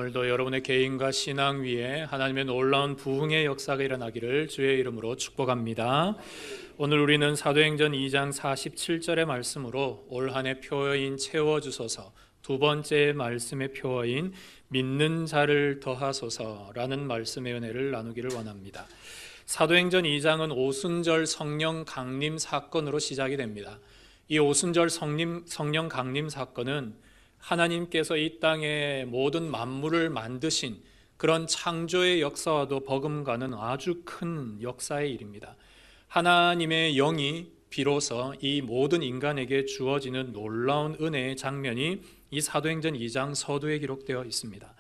오늘도 여러분의 개인과 신앙 위에 하나님의 놀라운 부흥의 역사가 일어나기를 주의 이름으로 축복합니다. 오늘 우리는 사도행전 2장 47절의 말씀으로 올 한 해 표어인 채워주소서, 두 번째 말씀의 표어인 믿는 자를 더하소서라는 말씀의 은혜를 나누기를 원합니다. 사도행전 2장은 오순절 성령 강림 사건으로 시작이 됩니다. 이 오순절 성령 강림 사건은 하나님께서 이 땅의 모든 만물을 만드신 그런 창조의 역사와도 버금가는 아주 큰 역사의 일입니다. 하나님의 영이 비로소 이 모든 인간에게 주어지는 놀라운 은혜의 장면이 이 사도행전 2장 서두에 기록되어 있습니다.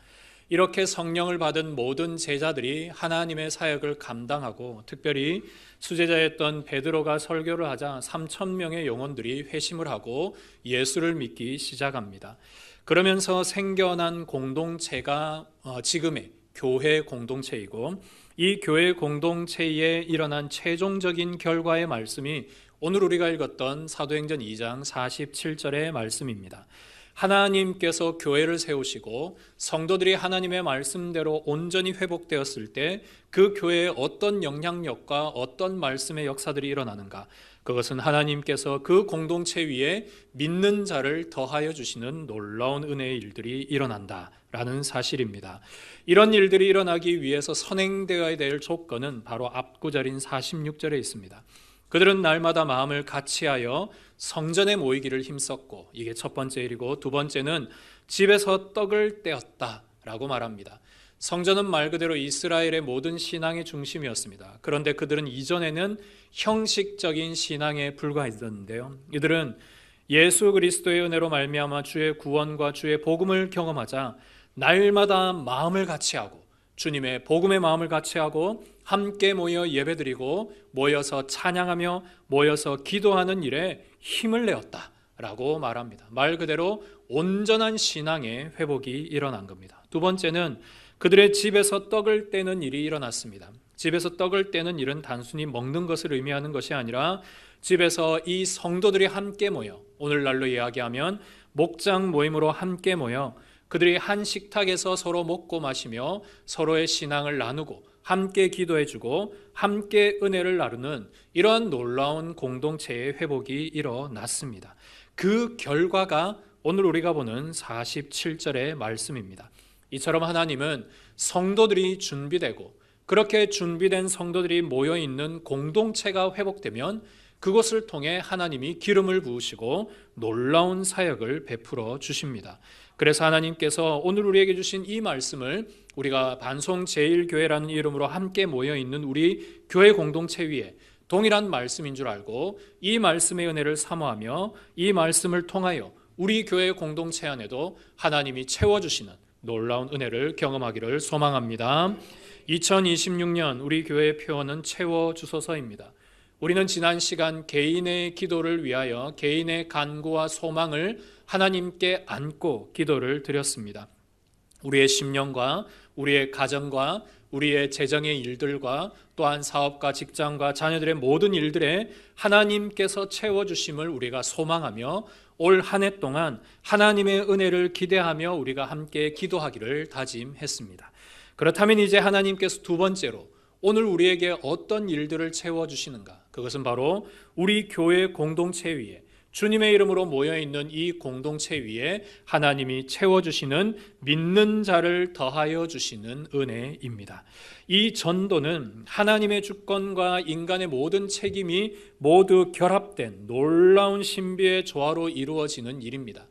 이렇게 성령을 받은 모든 제자들이 하나님의 사역을 감당하고, 특별히 수제자였던 베드로가 설교를 하자 3,000명의 영혼들이 회심을 하고 예수를 믿기 시작합니다. 그러면서 생겨난 공동체가 지금의 교회 공동체이고, 이 교회 공동체에 일어난 최종적인 결과의 말씀이 오늘 우리가 읽었던 사도행전 2장 47절의 말씀입니다. 하나님께서 교회를 세우시고 성도들이 하나님의 말씀대로 온전히 회복되었을 때 그 교회에 어떤 영향력과 어떤 말씀의 역사들이 일어나는가? 그것은 하나님께서 그 공동체 위에 믿는 자를 더하여 주시는 놀라운 은혜의 일들이 일어난다라는 사실입니다. 이런 일들이 일어나기 위해서 선행되어야 될 조건은 바로 앞구절인 46절에 있습니다. 그들은 날마다 마음을 같이하여 성전에 모이기를 힘썼고, 이게 첫 번째 일이고, 두 번째는 집에서 떡을 떼었다라고 말합니다. 성전은 말 그대로 이스라엘의 모든 신앙의 중심이었습니다. 그런데 그들은 이전에는 형식적인 신앙에 불과했었는데요, 이들은 예수 그리스도의 은혜로 말미암아 주의 구원과 주의 복음을 경험하자 날마다 마음을 같이하고, 주님의 복음의 마음을 같이하고 함께 모여 예배드리고 모여서 찬양하며 모여서 기도하는 일에 힘을 내었다라고 말합니다. 말 그대로 온전한 신앙의 회복이 일어난 겁니다. 두 번째는 그들의 집에서 떡을 떼는 일이 일어났습니다. 집에서 떡을 떼는 일은 단순히 먹는 것을 의미하는 것이 아니라 집에서 이 성도들이 함께 모여, 오늘날로 이야기하면 목장 모임으로 함께 모여 그들이 한 식탁에서 서로 먹고 마시며 서로의 신앙을 나누고 함께 기도해주고 함께 은혜를 나누는 이러한 놀라운 공동체의 회복이 일어났습니다. 그 결과가 오늘 우리가 보는 47절의 말씀입니다. 이처럼 하나님은 성도들이 준비되고, 그렇게 준비된 성도들이 모여있는 공동체가 회복되면 그것을 통해 하나님이 기름을 부으시고 놀라운 사역을 베풀어 주십니다. 그래서 하나님께서 오늘 우리에게 주신 이 말씀을 우리가 반송 제1교회라는 이름으로 함께 모여있는 우리 교회 공동체 위에 동일한 말씀인 줄 알고 이 말씀의 은혜를 사모하며 이 말씀을 통하여 우리 교회 공동체 안에도 하나님이 채워주시는 놀라운 은혜를 경험하기를 소망합니다. 2026년 우리 교회의 표어는 채워주소서입니다. 우리는 지난 시간 개인의 기도를 위하여 개인의 간구와 소망을 하나님께 안고 기도를 드렸습니다. 우리의 심령과 우리의 가정과 우리의 재정의 일들과 또한 사업과 직장과 자녀들의 모든 일들에 하나님께서 채워주심을 우리가 소망하며 올 한 해 동안 하나님의 은혜를 기대하며 우리가 함께 기도하기를 다짐했습니다. 그렇다면 이제 하나님께서 두 번째로 오늘 우리에게 어떤 일들을 채워주시는가? 그것은 바로 우리 교회 공동체 위에, 주님의 이름으로 모여있는 이 공동체 위에 하나님이 채워주시는 믿는 자를 더하여 주시는 은혜입니다. 이 전도는 하나님의 주권과 인간의 모든 책임이 모두 결합된 놀라운 신비의 조화로 이루어지는 일입니다.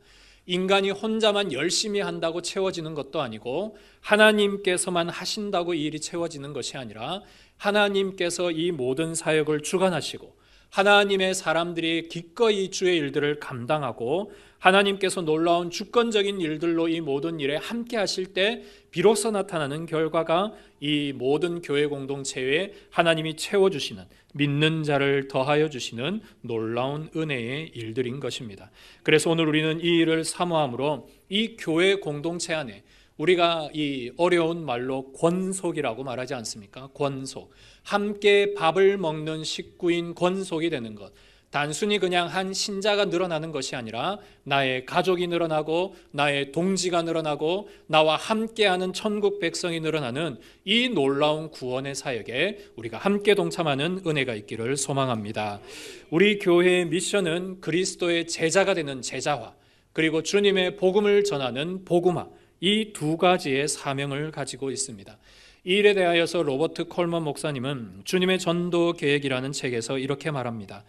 인간이 혼자만 열심히 한다고 채워지는 것도 아니고 하나님께서만 하신다고 이 일이 채워지는 것이 아니라 하나님께서 이 모든 사역을 주관하시고 하나님의 사람들이 기꺼이 주의 일들을 감당하고 하나님께서 놀라운 주권적인 일들로 이 모든 일에 함께 하실 때 비로소 나타나는 결과가 이 모든 교회 공동체에 하나님이 채워주시는, 믿는 자를 더하여 주시는 놀라운 은혜의 일들인 것입니다. 그래서 오늘 우리는 이 일을 사모함으로 이 교회 공동체 안에 우리가 이 어려운 말로 권속이라고 말하지 않습니까? 권속. 함께 밥을 먹는 식구인 권속이 되는 것. 단순히 그냥 한 신자가 늘어나는 것이 아니라 나의 가족이 늘어나고 나의 동지가 늘어나고 나와 함께하는 천국 백성이 늘어나는 이 놀라운 구원의 사역에 우리가 함께 동참하는 은혜가 있기를 소망합니다. 우리 교회의 미션은 그리스도의 제자가 되는 제자화, 그리고 주님의 복음을 전하는 복음화, 이 두 가지의 사명을 가지고 있습니다. 이 일에 대하여서 로버트 콜먼 목사님은 주님의 전도 계획이라는 책에서 이렇게 말합니다.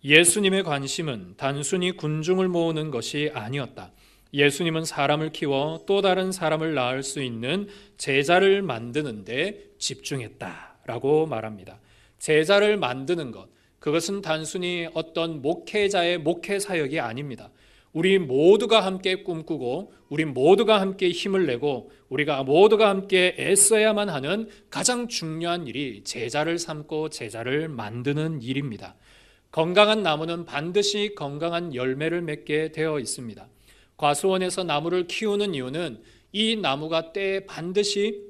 예수님의 관심은 단순히 군중을 모으는 것이 아니었다. 예수님은 사람을 키워 또 다른 사람을 낳을 수 있는 제자를 만드는 데 집중했다라고 말합니다. 제자를 만드는 것, 그것은 단순히 어떤 목회자의 목회 사역이 아닙니다. 우리 모두가 함께 꿈꾸고 우리 모두가 함께 힘을 내고 우리가 모두가 함께 애써야만 하는 가장 중요한 일이 제자를 삼고 제자를 만드는 일입니다. 건강한 나무는 반드시 건강한 열매를 맺게 되어 있습니다. 과수원에서 나무를 키우는 이유는 이 나무가 때에 반드시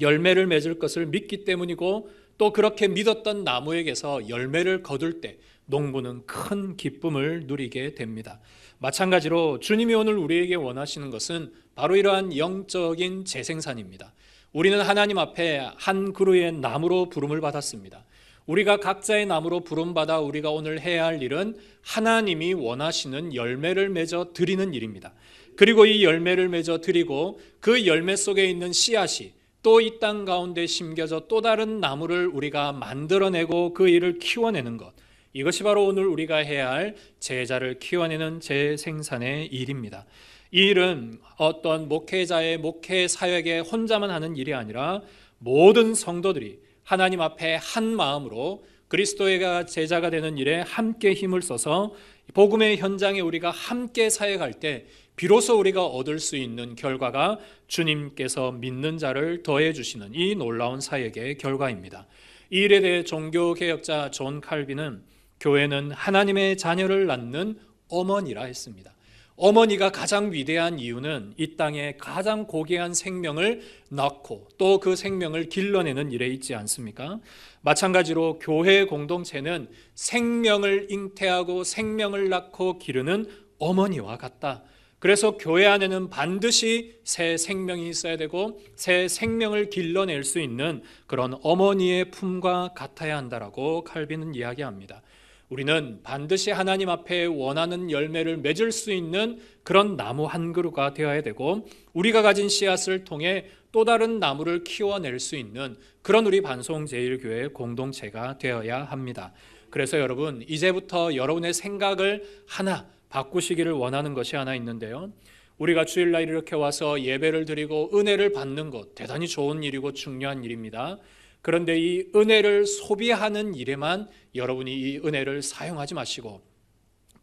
열매를 맺을 것을 믿기 때문이고, 또 그렇게 믿었던 나무에게서 열매를 거둘 때 농부는 큰 기쁨을 누리게 됩니다. 마찬가지로 주님이 오늘 우리에게 원하시는 것은 바로 이러한 영적인 재생산입니다. 우리는 하나님 앞에 한 그루의 나무로 부름을 받았습니다. 우리가 각자의 나무로 부름받아 우리가 오늘 해야 할 일은 하나님이 원하시는 열매를 맺어 드리는 일입니다. 그리고 이 열매를 맺어 드리고 그 열매 속에 있는 씨앗이 또 이 땅 가운데 심겨져 또 다른 나무를 우리가 만들어내고 그 일을 키워내는 것, 이것이 바로 오늘 우리가 해야 할 제자를 키워내는 재생산의 일입니다. 이 일은 어떤 목회자의 목회 사역에 혼자만 하는 일이 아니라 모든 성도들이 하나님 앞에 한 마음으로 그리스도의 제자가 되는 일에 함께 힘을 써서 복음의 현장에 우리가 함께 사역할 때 비로소 우리가 얻을 수 있는 결과가 주님께서 믿는 자를 더해 주시는 이 놀라운 사역의 결과입니다. 이 일에 대해 종교개혁자 존 칼빈은 교회는 하나님의 자녀를 낳는 어머니라 했습니다. 어머니가 가장 위대한 이유는 이 땅에 가장 고귀한 생명을 낳고 또 그 생명을 길러내는 일에 있지 않습니까? 마찬가지로 교회 공동체는 생명을 잉태하고 생명을 낳고 기르는 어머니와 같다. 그래서 교회 안에는 반드시 새 생명이 있어야 되고 새 생명을 길러낼 수 있는 그런 어머니의 품과 같아야 한다라고 칼빈은 이야기합니다. 우리는 반드시 하나님 앞에 원하는 열매를 맺을 수 있는 그런 나무 한 그루가 되어야 되고, 우리가 가진 씨앗을 통해 또 다른 나무를 키워낼 수 있는 그런 우리 반송제일교회 공동체가 되어야 합니다. 그래서 여러분, 이제부터 여러분의 생각을 하나 바꾸시기를 원하는 것이 하나 있는데요, 우리가 주일날 이렇게 와서 예배를 드리고 은혜를 받는 것 대단히 좋은 일이고 중요한 일입니다. 그런데 이 은혜를 소비하는 일에만 여러분이 이 은혜를 사용하지 마시고,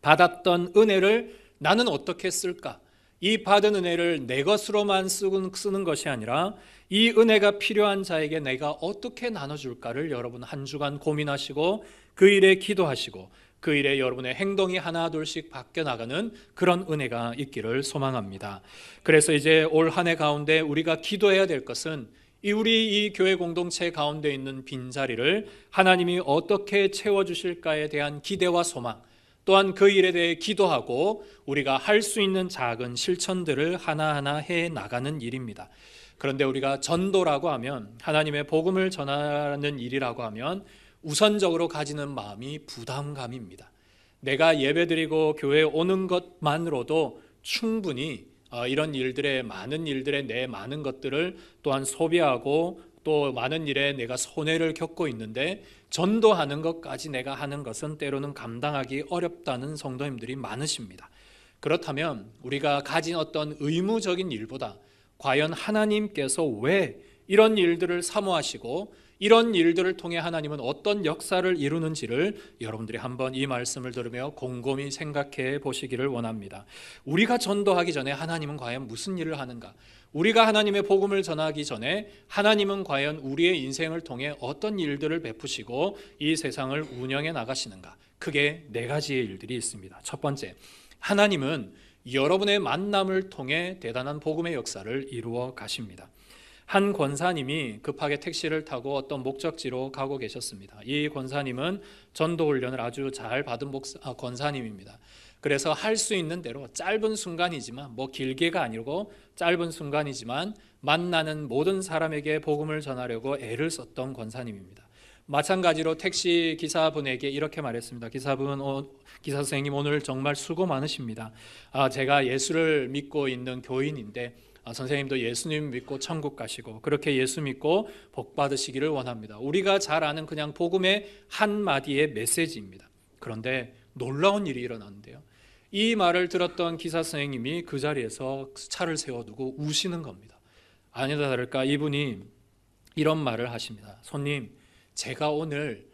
받았던 은혜를 나는 어떻게 쓸까? 이 받은 은혜를 내 것으로만 쓰는 것이 아니라 이 은혜가 필요한 자에게 내가 어떻게 나눠줄까를 여러분 한 주간 고민하시고 그 일에 기도하시고 그 일에 여러분의 행동이 하나 둘씩 바뀌어 나가는 그런 은혜가 있기를 소망합니다. 그래서 이제 올 한 해 가운데 우리가 기도해야 될 것은 우리 이 교회 공동체 가운데 있는 빈자리를 하나님이 어떻게 채워주실까에 대한 기대와 소망, 또한 그 일에 대해 기도하고 우리가 할 수 있는 작은 실천들을 하나하나 해 나가는 일입니다. 그런데 우리가 전도라고 하면, 하나님의 복음을 전하는 일이라고 하면 우선적으로 가지는 마음이 부담감입니다. 내가 예배드리고 교회에 오는 것만으로도 충분히 이런 일들의 많은 일들의 내 많은 것들을 또한 소비하고 또 많은 일에 내가 손해를 겪고 있는데, 전도하는 것까지 내가 하는 것은 때로는 감당하기 어렵다는 성도님들이 많으십니다. 그렇다면 우리가 가진 어떤 의무적인 일보다 과연 하나님께서 왜 이런 일들을 사모하시고 이런 일들을 통해 하나님은 어떤 역사를 이루는지를 여러분들이 한번 이 말씀을 들으며 곰곰이 생각해 보시기를 원합니다. 우리가 전도하기 전에 하나님은 과연 무슨 일을 하는가? 우리가 하나님의 복음을 전하기 전에 하나님은 과연 우리의 인생을 통해 어떤 일들을 베푸시고 이 세상을 운영해 나가시는가? 크게 네 가지의 일들이 있습니다. 첫 번째, 하나님은 여러분의 만남을 통해 대단한 복음의 역사를 이루어 가십니다. 한 권사님이 급하게 택시를 타고 어떤 목적지로 가고 계셨습니다. 이 권사님은 전도 훈련을 아주 잘 받은 권사님입니다. 그래서 할 수 있는 대로 짧은 순간이지만, 길게가 아니고 짧은 순간이지만 만나는 모든 사람에게 복음을 전하려고 애를 썼던 권사님입니다. 마찬가지로 택시 기사분에게 이렇게 말했습니다. 기사 선생님, 오늘 정말 수고 많으십니다. 제가 예수를 믿고 있는 교인인데 선생님도 예수님 믿고 천국 가시고 그렇게 예수 믿고 복 받으시기를 원합니다. 우리가 잘 아는 그냥 복음의 한마디의 메시지입니다. 그런데 놀라운 일이 일어났는데요, 이 말을 들었던 기사 선생님이 그 자리에서 차를 세워두고 우시는 겁니다. 아니다 다를까 이분이 이런 말을 하십니다. 손님, 제가 오늘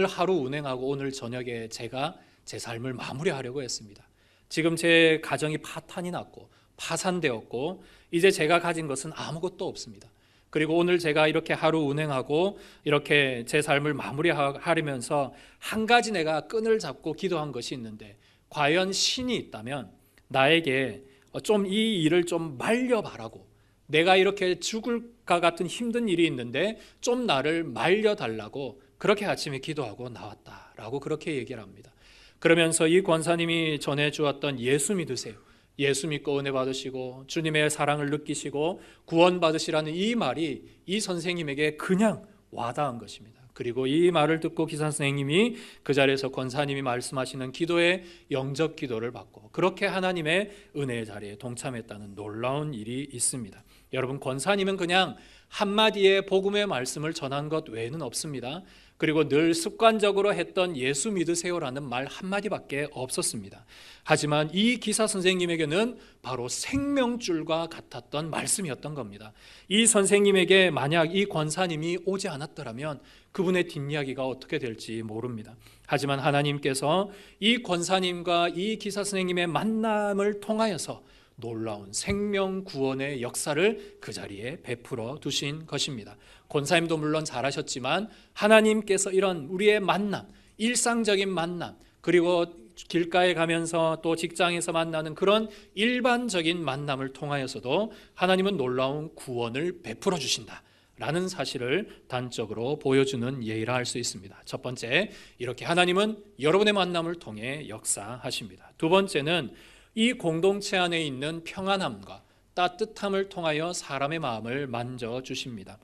하루 운행하고 오늘 저녁에 제가 제 삶을 마무리하려고 했습니다. 지금 제 가정이 파탄이 났고 파산되었고 이제 제가 가진 것은 아무것도 없습니다. 그리고 오늘 제가 이렇게 하루 운행하고 이렇게 제 삶을 마무리하려면서 한 가지 내가 끈을 잡고 기도한 것이 있는데, 과연 신이 있다면 나에게 좀 이 일을 좀 말려바라고, 내가 이렇게 죽을까 같은 힘든 일이 있는데 좀 나를 말려달라고 그렇게 아침에 기도하고 나왔다라고 그렇게 얘기를 합니다. 그러면서 이 권사님이 전해주었던 예수 믿으세요, 예수 믿고 은혜 받으시고 주님의 사랑을 느끼시고 구원 받으시라는 이 말이 이 선생님에게 그냥 와닿은 것입니다. 그리고 이 말을 듣고 기사 선생님이 그 자리에서 권사님이 말씀하시는 기도에 영접 기도를 받고 그렇게 하나님의 은혜의 자리에 동참했다는 놀라운 일이 있습니다. 여러분, 권사님은 그냥 한마디의 복음의 말씀을 전한 것 외에는 없습니다. 그리고 늘 습관적으로 했던 예수 믿으세요라는 말 한마디밖에 없었습니다. 하지만 이 기사 선생님에게는 바로 생명줄과 같았던 말씀이었던 겁니다. 이 선생님에게 만약 이 권사님이 오지 않았더라면 그분의 뒷이야기가 어떻게 될지 모릅니다. 하지만 하나님께서 이 권사님과 이 기사 선생님의 만남을 통하여서 놀라운 생명 구원의 역사를 그 자리에 베풀어 두신 것입니다. 권사님도 물론 잘하셨지만 하나님께서 이런 우리의 만남, 일상적인 만남, 그리고 길가에 가면서 또 직장에서 만나는 그런 일반적인 만남을 통하여서도 하나님은 놀라운 구원을 베풀어 주신다 라는 사실을 단적으로 보여주는 예라 할 수 있습니다. 첫 번째, 이렇게 하나님은 여러분의 만남을 통해 역사하십니다. 두 번째는 이 공동체 안에 있는 평안함과 따뜻함을 통하여 사람의 마음을 만져주십니다.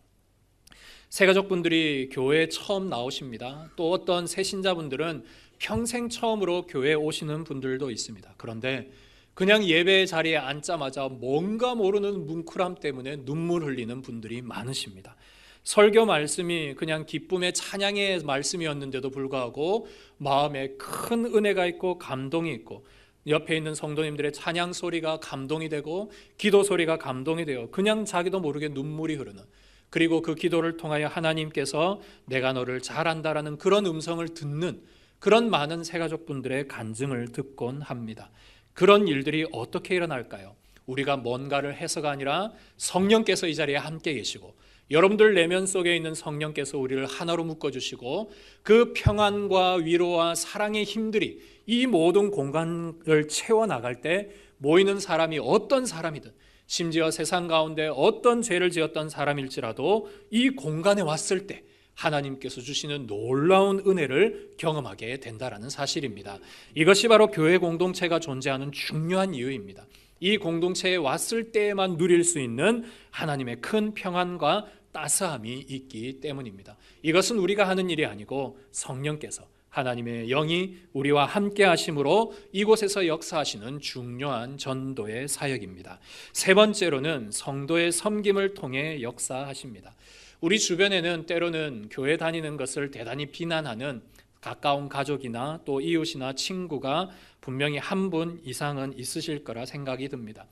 새가족분들이 교회에 처음 나오십니다. 또 어떤 새신자분들은 평생 처음으로 교회에 오시는 분들도 있습니다. 그런데 그냥 예배 자리에 앉자마자 뭔가 모르는 뭉클함 때문에 눈물 흘리는 분들이 많으십니다. 설교 말씀이 그냥 기쁨의 찬양의 말씀이었는데도 불구하고 마음에 큰 은혜가 있고 감동이 있고, 옆에 있는 성도님들의 찬양 소리가 감동이 되고 기도 소리가 감동이 되어 그냥 자기도 모르게 눈물이 흐르는, 그리고 그 기도를 통하여 하나님께서 내가 너를 잘 안다라는 그런 음성을 듣는 그런 많은 새가족분들의 간증을 듣곤 합니다. 그런 일들이 어떻게 일어날까요? 우리가 뭔가를 해서가 아니라 성령께서 이 자리에 함께 계시고 여러분들 내면 속에 있는 성령께서 우리를 하나로 묶어주시고 그 평안과 위로와 사랑의 힘들이 이 모든 공간을 채워나갈 때 모이는 사람이 어떤 사람이든, 심지어 세상 가운데 어떤 죄를 지었던 사람일지라도 이 공간에 왔을 때 하나님께서 주시는 놀라운 은혜를 경험하게 된다는 사실입니다. 이것이 바로 교회 공동체가 존재하는 중요한 이유입니다. 이 공동체에 왔을 때에만 누릴 수 있는 하나님의 큰 평안과 따스함이 있기 때문입니다. 이것은 우리가 하는 일이 아니고 성령께서, 하나님의 영이 우리와 함께 하심으로 이곳에서 역사하시는 중요한 전도의 사역입니다. 세 번째로는 성도의 섬김을 통해 역사하십니다. 우리 주변에는 때로는 교회 다니는 것을 대단히 비난하는 가까운 가족이나 또 이웃이나 친구가 분명히 한 분 이상은 있으실 거라 생각이 듭니다.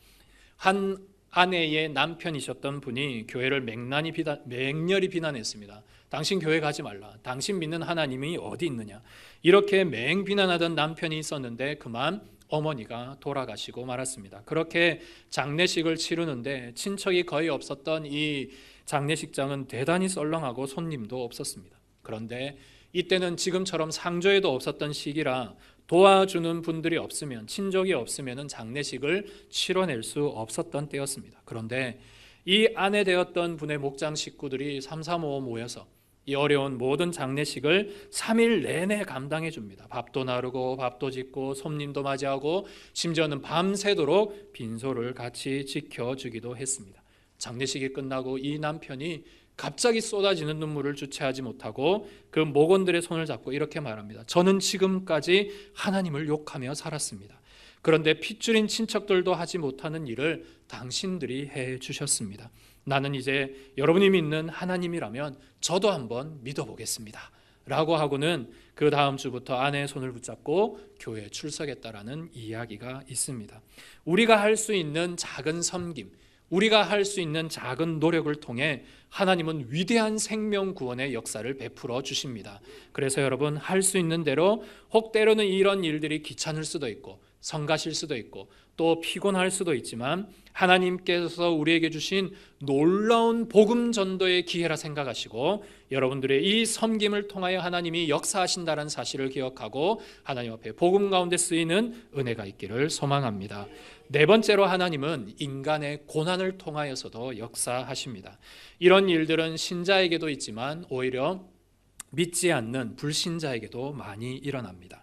한 아내의 남편이셨던 분이 교회를 맹렬히 비난했습니다. 당신 교회 가지 말라. 당신 믿는 하나님이 어디 있느냐. 이렇게 맹비난하던 남편이 있었는데 그만 어머니가 돌아가시고 말았습니다. 그렇게 장례식을 치르는데 친척이 거의 없었던 이 장례식장은 대단히 썰렁하고 손님도 없었습니다. 그런데 이때는 지금처럼 상조에도 없었던 시기라 도와주는 분들이 없으면, 친족이 없으면 장례식을 치러낼 수 없었던 때였습니다. 그런데 이 아내 되었던 분의 목장 식구들이 삼삼오오 모여서 이 어려운 모든 장례식을 3일 내내 감당해 줍니다. 밥도 나르고 밥도 짓고 손님도 맞이하고 심지어는 밤새도록 빈소를 같이 지켜주기도 했습니다. 장례식이 끝나고 이 남편이 갑자기 쏟아지는 눈물을 주체하지 못하고 그 목원들의 손을 잡고 이렇게 말합니다. 저는 지금까지 하나님을 욕하며 살았습니다. 그런데 핏줄인 친척들도 하지 못하는 일을 당신들이 해 주셨습니다. 나는 이제 여러분이 믿는 하나님이라면 저도 한번 믿어보겠습니다 라고 하고는 그 다음 주부터 아내의 손을 붙잡고 교회에 출석했다라는 이야기가 있습니다. 우리가 할 수 있는 작은 섬김, 우리가 할 수 있는 작은 노력을 통해 하나님은 위대한 생명 구원의 역사를 베풀어 주십니다. 그래서 여러분, 할 수 있는 대로, 혹 때로는 이런 일들이 귀찮을 수도 있고 성가실 수도 있고 또 피곤할 수도 있지만 하나님께서 우리에게 주신 놀라운 복음 전도의 기회라 생각하시고 여러분들의 이 섬김을 통하여 하나님이 역사하신다는 사실을 기억하고 하나님 앞에 복음 가운데 쓰이는 은혜가 있기를 소망합니다. 네 번째로, 하나님은 인간의 고난을 통하여서도 역사하십니다. 이런 일들은 신자에게도 있지만 오히려 믿지 않는 불신자에게도 많이 일어납니다.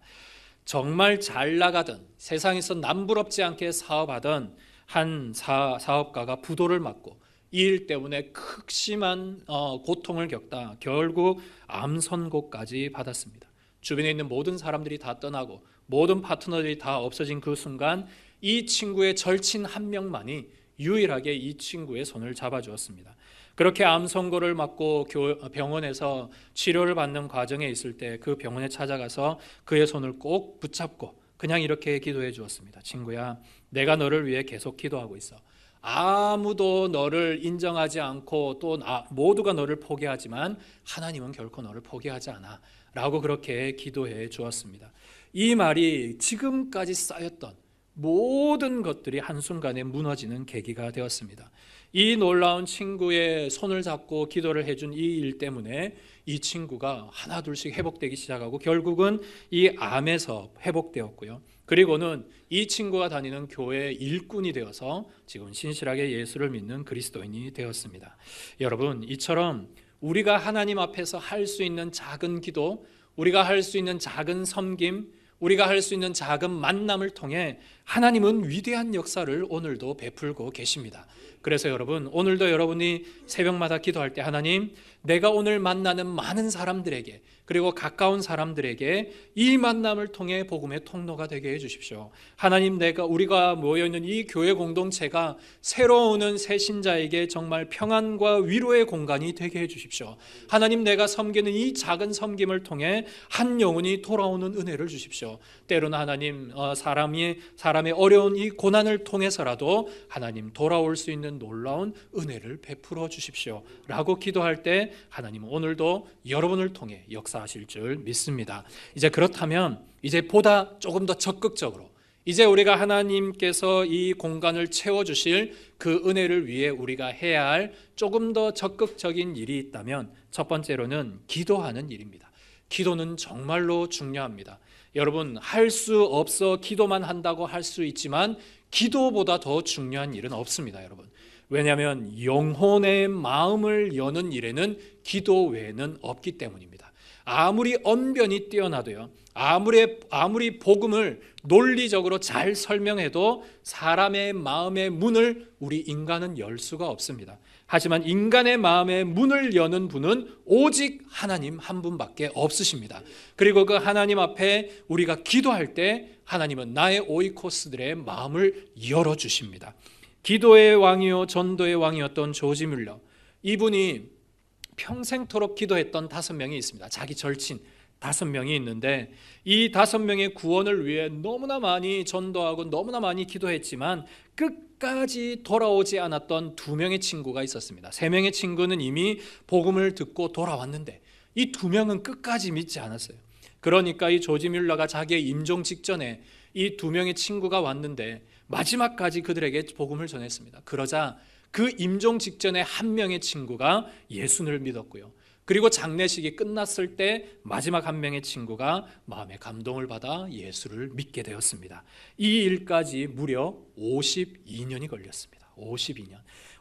정말 잘 나가던, 세상에서 남부럽지 않게 사업하던 한 사업가가 부도를 맞고 이 일 때문에 극심한 고통을 겪다 결국 암 선고까지 받았습니다. 주변에 있는 모든 사람들이 다 떠나고 모든 파트너들이 다 없어진 그 순간 이 친구의 절친 한 명만이 유일하게 이 친구의 손을 잡아주었습니다. 그렇게 암 선고를 맞고 병원에서 치료를 받는 과정에 있을 때 그 병원에 찾아가서 그의 손을 꼭 붙잡고 그냥 이렇게 기도해 주었습니다. 친구야, 내가 너를 위해 계속 기도하고 있어. 아무도 너를 인정하지 않고 또 모두가 너를 포기하지만 하나님은 결코 너를 포기하지 않아 라고 그렇게 기도해 주었습니다. 이 말이 지금까지 쌓였던 모든 것들이 한순간에 무너지는 계기가 되었습니다. 이 놀라운 친구의 손을 잡고 기도를 해준 이 일 때문에 이 친구가 하나 둘씩 회복되기 시작하고 결국은 이 암에서 회복되었고요. 그리고는 이 친구가 다니는 교회의 일꾼이 되어서 지금 신실하게 예수를 믿는 그리스도인이 되었습니다. 여러분, 이처럼 우리가 하나님 앞에서 할 수 있는 작은 기도, 우리가 할 수 있는 작은 섬김, 우리가 할 수 있는 작은 만남을 통해 하나님은 위대한 역사를 오늘도 베풀고 계십니다. 그래서 여러분, 오늘도 여러분이 새벽마다 기도할 때 하나님, 내가 오늘 만나는 많은 사람들에게 그리고 가까운 사람들에게 이 만남을 통해 복음의 통로가 되게 해주십시오. 하나님, 우리가 모여있는 이 교회 공동체가 새로 오는 새 신자에게 정말 평안과 위로의 공간이 되게 해주십시오. 하나님, 내가 섬기는 이 작은 섬김을 통해 한 영혼이 돌아오는 은혜를 주십시오. 때로는 하나님, 사람의 어려운 이 고난을 통해서라도 하나님 돌아올 수 있는 놀라운 은혜를 베풀어 주십시오 라고 기도할 때 하나님은 오늘도 여러분을 통해 역사하실 줄 믿습니다. 이제 그렇다면 이제 보다 조금 더 적극적으로, 이제 우리가 하나님께서 이 공간을 채워주실 그 은혜를 위해 우리가 해야 할 조금 더 적극적인 일이 있다면 첫 번째로는 기도하는 일입니다. 기도는 정말로 중요합니다. 여러분, 할 수 없어 기도만 한다고 할 수 있지만 기도보다 더 중요한 일은 없습니다. 여러분, 왜냐하면 영혼의 마음을 여는 일에는 기도 외에는 없기 때문입니다. 아무리 언변이 뛰어나도요, 아무리 복음을 논리적으로 잘 설명해도 사람의 마음의 문을 우리 인간은 열 수가 없습니다. 하지만 인간의 마음의 문을 여는 분은 오직 하나님 한 분밖에 없으십니다. 그리고 그 하나님 앞에 우리가 기도할 때 하나님은 나의 오이코스들의 마음을 열어주십니다. 기도의 왕이요 전도의 왕이었던 조지 뮬러, 이분이 평생토록 기도했던 5명이 있습니다. 자기 절친 5명이 있는데 이 5명의 구원을 위해 너무나 많이 전도하고 너무나 많이 기도했지만 끝까지 돌아오지 않았던 2명의 친구가 있었습니다. 3명의 친구는 이미 복음을 듣고 돌아왔는데 이 2명은 끝까지 믿지 않았어요. 그러니까 이 조지 뮬러가 자기의 임종 직전에 이 2명의 친구가 왔는데 마지막까지 그들에게 복음을 전했습니다. 그러자 그 임종 직전에 1명의 친구가 예수를 믿었고요. 그리고 장례식이 끝났을 때 마지막 1명의 친구가 마음의 감동을 받아 예수를 믿게 되었습니다. 이 일까지 무려 52년이 걸렸습니다.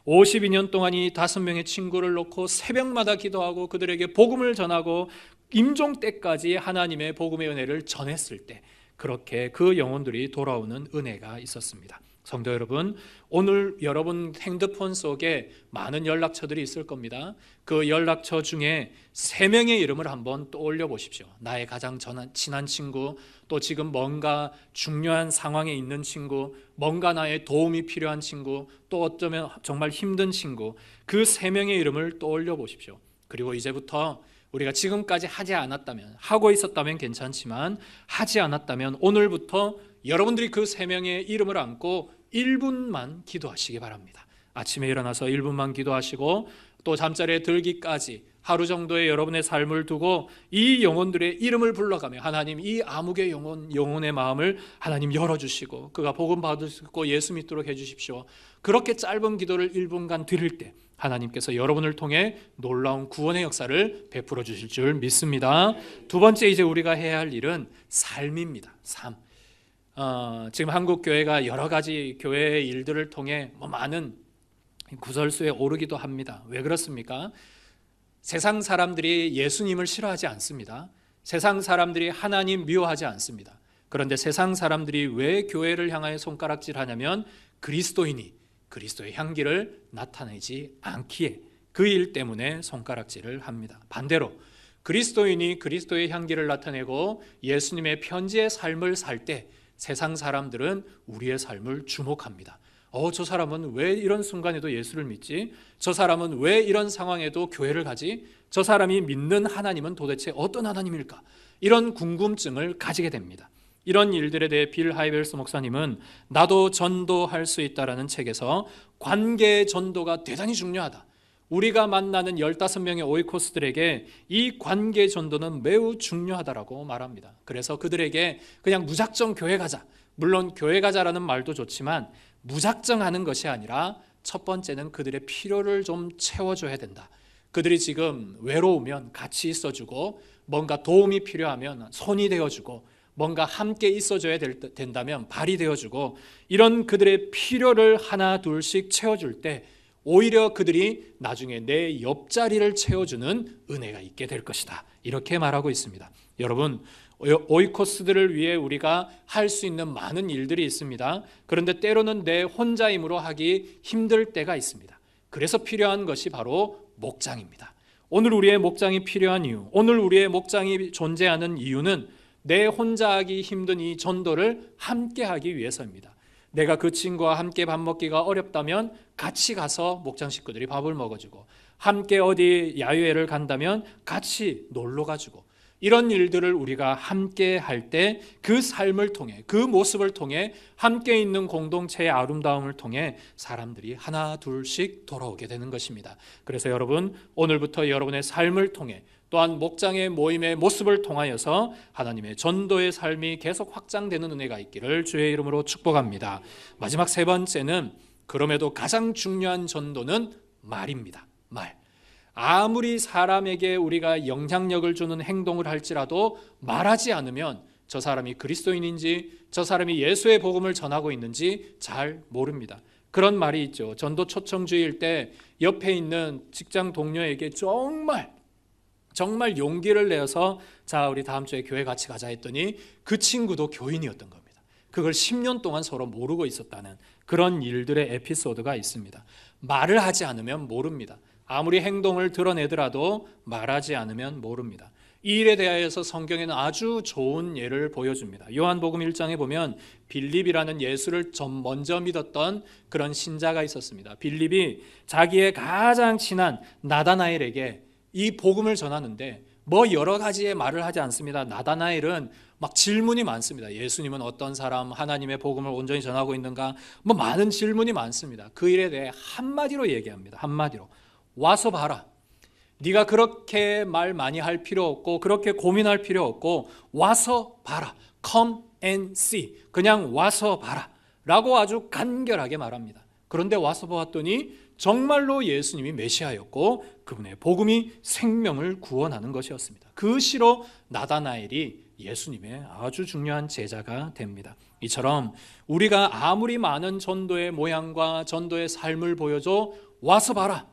52년 동안 이 5명의 친구를 놓고 새벽마다 기도하고 그들에게 복음을 전하고 임종 때까지 하나님의 복음의 은혜를 전했을 때 그렇게 그 영혼들이 돌아오는 은혜가 있었습니다. 성도 여러분, 오늘 여러분 핸드폰 속에 많은 연락처들이 있을 겁니다. 그 연락처 중에 3명의 이름을 한번 떠올려 보십시오. 나의 가장 친한 친구, 또 지금 뭔가 중요한 상황에 있는 친구, 뭔가 나의 도움이 필요한 친구, 또 어쩌면 정말 힘든 친구, 그 3명의 이름을 떠올려 보십시오. 그리고 이제부터 우리가 지금까지 하지 않았다면, 하고 있었다면 괜찮지만 하지 않았다면 오늘부터 여러분들이 그 3명의 이름을 안고 1분만 기도하시기 바랍니다. 아침에 일어나서 1분만 기도하시고 또 잠자리에 들기까지 하루 정도의 여러분의 삶을 두고 이 영혼들의 이름을 불러가며 하나님, 이 암흑의 영혼의 마음을 하나님 열어주시고 그가 복음 받을 수 있고 예수 믿도록 해주십시오. 그렇게 짧은 기도를 1분간 드릴 때 하나님께서 여러분을 통해 놀라운 구원의 역사를 베풀어 주실 줄 믿습니다. 두 번째, 이제 우리가 해야 할 일은 삶입니다. 삶. 지금 한국 교회가 여러 가지 교회의 일들을 통해 많은 구설수에 오르기도 합니다. 왜 그렇습니까? 세상 사람들이 예수님을 싫어하지 않습니다. 세상 사람들이 하나님 미워하지 않습니다. 그런데 세상 사람들이 왜 교회를 향하여 손가락질하냐면 그리스도인이 그리스도의 향기를 나타내지 않기에 그 일 때문에 손가락질을 합니다. 반대로 그리스도인이 그리스도의 향기를 나타내고 예수님의 편지의 삶을 살 때 세상 사람들은 우리의 삶을 주목합니다. 저 사람은 왜 이런 순간에도 예수를 믿지? 저 사람은 왜 이런 상황에도 교회를 가지? 저 사람이 믿는 하나님은 도대체 어떤 하나님일까? 이런 궁금증을 가지게 됩니다. 이런 일들에 대해 빌 하이벨스 목사님은 나도 전도할 수 있다라는 책에서 관계의 전도가 대단히 중요하다. 우리가 만나는 15명의 오이코스들에게 이 관계 전도는 매우 중요하다라고 말합니다. 그래서 그들에게 그냥 무작정 교회 가자, 물론 교회 가자라는 말도 좋지만 무작정 하는 것이 아니라 첫 번째는 그들의 필요를 좀 채워줘야 된다. 그들이 지금 외로우면 같이 있어주고 뭔가 도움이 필요하면 손이 되어주고 뭔가 함께 있어줘야 된다면 발이 되어주고 이런 그들의 필요를 하나 둘씩 채워줄 때 오히려 그들이 나중에 내 옆자리를 채워주는 은혜가 있게 될 것이다. 이렇게 말하고 있습니다. 여러분, 오이코스들을 위해 우리가 할 수 있는 많은 일들이 있습니다. 그런데 때로는 내 혼자 힘으로 하기 힘들 때가 있습니다. 그래서 필요한 것이 바로 목장입니다. 오늘 우리의 목장이 필요한 이유, 오늘 우리의 목장이 존재하는 이유는 내 혼자 하기 힘든 이 전도를 함께 하기 위해서입니다. 내가 그 친구와 함께 밥 먹기가 어렵다면 같이 가서 목장 식구들이 밥을 먹어주고, 함께 어디 야유회를 간다면 같이 놀러 가주고, 이런 일들을 우리가 함께 할 때 그 삶을 통해, 그 모습을 통해, 함께 있는 공동체의 아름다움을 통해 사람들이 하나 둘씩 돌아오게 되는 것입니다. 그래서 여러분, 오늘부터 여러분의 삶을 통해 또한 목장의 모임의 모습을 통하여서 하나님의 전도의 삶이 계속 확장되는 은혜가 있기를 주의 이름으로 축복합니다. 마지막 세 번째는, 그럼에도 가장 중요한 전도는 말입니다. 말. 아무리 사람에게 우리가 영향력을 주는 행동을 할지라도 말하지 않으면 저 사람이 그리스도인인지 저 사람이 예수의 복음을 전하고 있는지 잘 모릅니다. 그런 말이 있죠. 전도 초청주의일 때 옆에 있는 직장 동료에게 정말 용기를 내어서 자, 우리 다음 주에 교회 같이 가자 했더니 그 친구도 교인이었던 겁니다. 그걸 10년 동안 서로 모르고 있었다는 그런 일들의 에피소드가 있습니다. 말을 하지 않으면 모릅니다. 아무리 행동을 드러내더라도 말하지 않으면 모릅니다. 이 일에 대하여서 성경에는 아주 좋은 예를 보여줍니다. 요한복음 1장에 보면 빌립이라는 예수를 먼저 믿었던 그런 신자가 있었습니다. 빌립이 자기의 가장 친한 나다나엘에게 이 복음을 전하는데 여러 가지의 말을 하지 않습니다. 나다나엘은 막 질문이 많습니다. 예수님은 어떤 사람, 하나님의 복음을 온전히 전하고 있는가, 많은 질문이 많습니다. 그 일에 대해 한마디로 얘기합니다. 한마디로. 와서 봐라. 네가 그렇게 말 많이 할 필요 없고 그렇게 고민할 필요 없고 와서 봐라. Come and see. 그냥 와서 봐라 라고 아주 간결하게 말합니다. 그런데 와서 보았더니 정말로 예수님이 메시아였고 그분의 복음이 생명을 구원하는 것이었습니다. 그 시로 나다나엘이 예수님의 아주 중요한 제자가 됩니다. 이처럼 우리가 아무리 많은 전도의 모양과 전도의 삶을 보여줘 와서 봐라,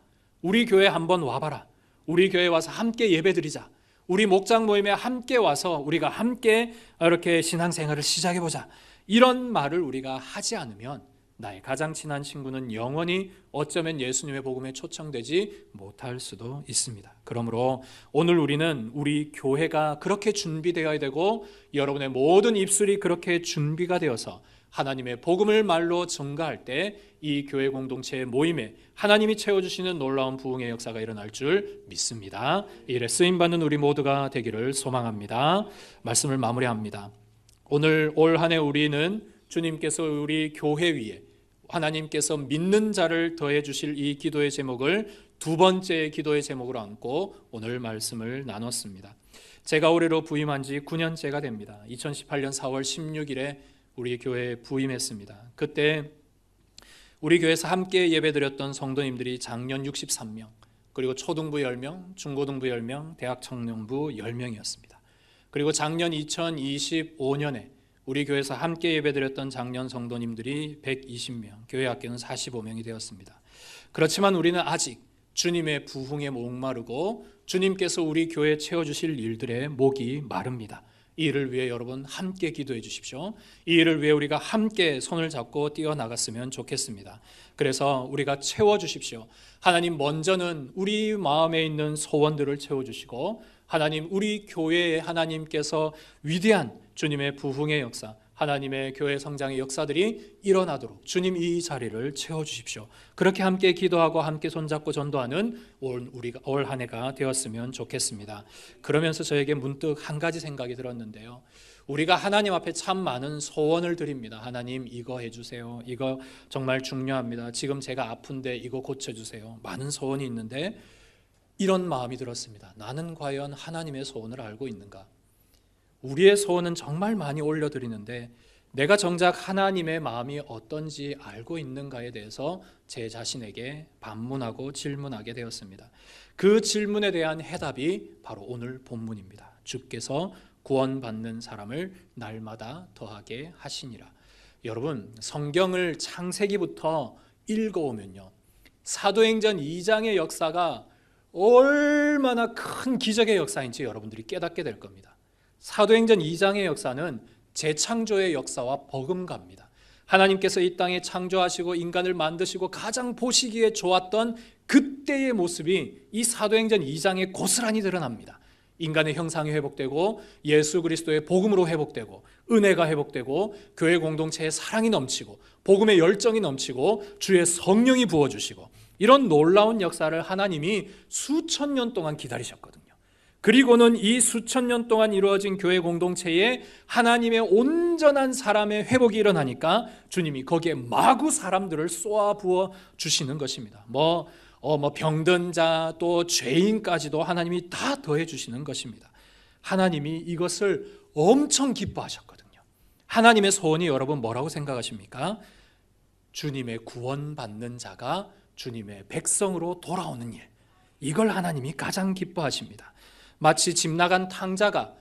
우리 교회 한번 와봐라, 우리 교회 와서 함께 예배드리자, 우리 목장 모임에 함께 와서 우리가 함께 이렇게 신앙생활을 시작해보자, 이런 말을 우리가 하지 않으면 나의 가장 친한 친구는 영원히 어쩌면 예수님의 복음에 초청되지 못할 수도 있습니다. 그러므로 오늘 우리는 우리 교회가 그렇게 준비되어야 되고 여러분의 모든 입술이 그렇게 준비가 되어서 하나님의 복음을 말로 증거할 때 이 교회 공동체의 모임에 하나님이 채워주시는 놀라운 부흥의 역사가 일어날 줄 믿습니다. 이래 쓰임받는 우리 모두가 되기를 소망합니다. 말씀을 마무리합니다. 오늘 올 한 해 우리는 주님께서 우리 교회 위에 하나님께서 믿는 자를 더해 주실 이 기도의 제목을 두 번째 기도의 제목으로 안고 오늘 말씀을 나눴습니다. 제가 올해로 부임한 지 9년째가 됩니다. 2018년 4월 16일에 우리 교회에 부임했습니다. 그때 우리 교회에서 함께 예배드렸던 성도님들이 작년 63명, 그리고 초등부 10명, 중고등부 10명, 대학 청년부 10명이었습니다. 그리고 작년 2025년에 우리 교회에서 함께 예배드렸던 작년 성도님들이 120명, 교회 학교는 45명이 되었습니다. 그렇지만 우리는 아직 주님의 부흥에 목마르고 주님께서 우리 교회에 채워주실 일들에 목이 마릅니다. 이 일을 위해 여러분 함께 기도해 주십시오. 이 일을 위해 우리가 함께 손을 잡고 뛰어나갔으면 좋겠습니다. 그래서 우리가 채워주십시오. 하나님, 먼저는 우리 마음에 있는 소원들을 채워주시고 하나님, 우리 교회에 하나님께서 위대한 주님의 부흥의 역사, 하나님의 교회 성장의 역사들이 일어나도록 주님 이 자리를 채워주십시오. 그렇게 함께 기도하고 함께 손잡고 전도하는 올 한 해가 되었으면 좋겠습니다. 그러면서 저에게 문득 한 가지 생각이 들었는데요. 우리가 하나님 앞에 참 많은 소원을 드립니다. 하나님, 이거 해주세요. 이거 정말 중요합니다. 지금 제가 아픈데 이거 고쳐주세요. 많은 소원이 있는데 이런 마음이 들었습니다. 나는 과연 하나님의 소원을 알고 있는가? 우리의 소원은 정말 많이 올려드리는데 내가 정작 하나님의 마음이 어떤지 알고 있는가에 대해서 제 자신에게 반문하고 질문하게 되었습니다. 그 질문에 대한 해답이 바로 오늘 본문입니다. 주께서 구원받는 사람을 날마다 더하게 하시니라. 여러분, 성경을 창세기부터 읽어오면요, 사도행전 2장의 역사가 얼마나 큰 기적의 역사인지 여러분들이 깨닫게 될 겁니다. 사도행전 2장의 역사는 재창조의 역사와 버금갑니다. 하나님께서 이 땅에 창조하시고 인간을 만드시고 가장 보시기에 좋았던 그때의 모습이 이 사도행전 2장에 고스란히 드러납니다. 인간의 형상이 회복되고 예수 그리스도의 복음으로 회복되고 은혜가 회복되고 교회 공동체에 사랑이 넘치고 복음의 열정이 넘치고 주의 성령이 부어주시고 이런 놀라운 역사를 하나님이 수천 년 동안 기다리셨거든요. 그리고는 이 수천 년 동안 이루어진 교회 공동체에 하나님의 온전한 사람의 회복이 일어나니까 주님이 거기에 마구 사람들을 쏘아 부어 주시는 것입니다. 병든 자 또 죄인까지도 하나님이 다 더해 주시는 것입니다. 하나님이 이것을 엄청 기뻐하셨거든요. 하나님의 소원이 여러분 뭐라고 생각하십니까? 주님의 구원받는 자가 주님의 백성으로 돌아오는 일, 이걸 하나님이 가장 기뻐하십니다. 마치 집 나간 탕자가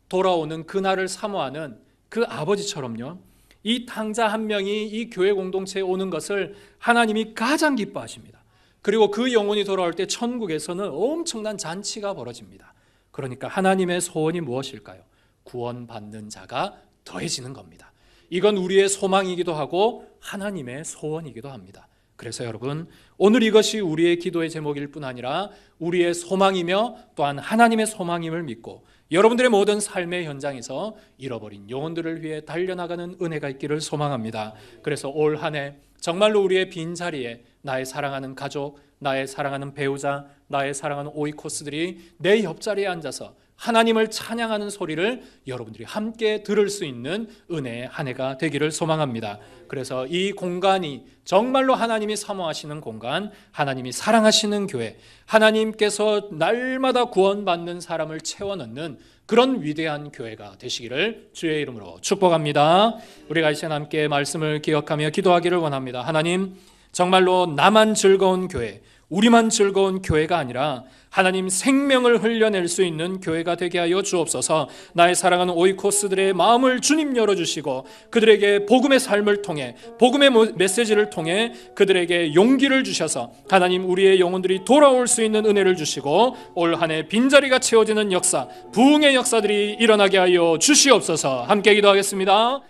돌아오는 그날을 사모하는 그 아버지처럼요, 이 탕자 한 명이 이 교회 공동체에 오는 것을 하나님이 가장 기뻐하십니다. 그리고 그 영혼이 돌아올 때 천국에서는 엄청난 잔치가 벌어집니다. 그러니까 하나님의 소원이 무엇일까요? 구원받는 자가 더해지는 겁니다. 이건 우리의 소망이기도 하고 하나님의 소원이기도 합니다. 그래서 여러분, 오늘 이것이 우리의 기도의 제목일 뿐 아니라 우리의 소망이며 또한 하나님의 소망임을 믿고 여러분들의 모든 삶의 현장에서 잃어버린 영혼들을 위해 달려나가는 은혜가 있기를 소망합니다. 그래서 올 한 해 정말로 우리의 빈자리에 나의 사랑하는 가족, 나의 사랑하는 배우자, 나의 사랑하는 오이코스들이 내 옆자리에 앉아서 하나님을 찬양하는 소리를 여러분들이 함께 들을 수 있는 은혜의 한 해가 되기를 소망합니다. 그래서 이 공간이 정말로 하나님이 사모하시는 공간, 하나님이 사랑하시는 교회, 하나님께서 날마다 구원받는 사람을 채워넣는 그런 위대한 교회가 되시기를 주의 이름으로 축복합니다. 우리가 이 시간 함께 말씀을 기억하며 기도하기를 원합니다. 하나님, 정말로 나만 즐거운 교회, 우리만 즐거운 교회가 아니라 하나님 생명을 흘려낼 수 있는 교회가 되게 하여 주옵소서. 나의 사랑하는 오이코스들의 마음을 주님 열어주시고 그들에게 복음의 삶을 통해, 복음의 메시지를 통해 그들에게 용기를 주셔서 하나님 우리의 영혼들이 돌아올 수 있는 은혜를 주시고 올 한 해 빈자리가 채워지는 역사, 부흥의 역사들이 일어나게 하여 주시옵소서. 함께 기도하겠습니다.